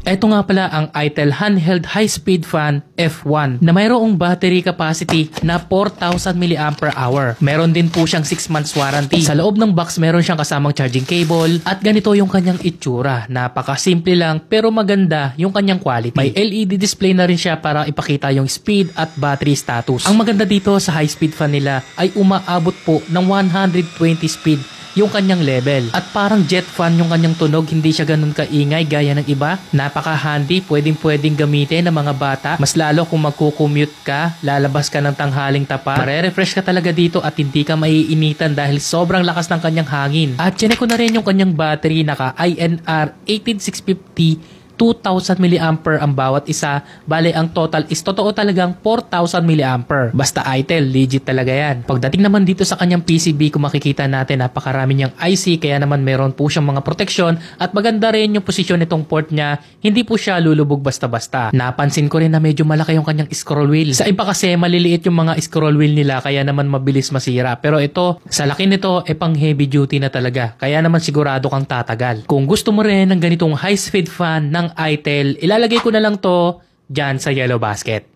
Ito nga pala ang ITEL Handheld High-Speed Fan F1 na mayroong battery capacity na 4,000 mAh. Meron din po siyang 6 months warranty. Sa loob ng box meron siyang kasamang charging cable at ganito yung kanyang itsura. Napaka-simple lang pero maganda yung kanyang quality. May LED display na rin siya para ipakita yung speed at battery status. Ang maganda dito sa high-speed fan nila ay umaabot po ng 120 speed yung kanyang level. At parang jet fan yung kanyang tunog, hindi siya ganun kaingay gaya ng iba. Napaka-handy, pwedeng gamitin ng mga bata. Mas lalo kung magko-commute ka, lalabas ka ng tanghaling tapa. Mare-refresh ka talaga dito at hindi ka maiinitan dahil sobrang lakas ng kanyang hangin. At chinek ko na rin yung kanyang battery, naka INR 18650 2,000 mAh ang bawat isa. Bale, ang total is totoo talagang 4,000 mAh. Basta ITEL, legit talaga yan. Pagdating naman dito sa kanyang PCB, kung makikita natin, napakarami niyang IC, kaya naman meron po siyang mga proteksyon at maganda rin yung posisyon nitong port niya. Hindi po siya lulubog basta-basta. Napansin ko rin na medyo malaki yung kanyang scroll wheel. Sa iba kasi maliliit yung mga scroll wheel nila, kaya naman mabilis masira. Pero ito, sa laki nito, pang heavy duty na talaga. Kaya naman sigurado kang tatagal. Kung gusto mo rin ng ganitong high-speed fan ng ITEL, ilalagay ko na lang to dyan sa yellow basket.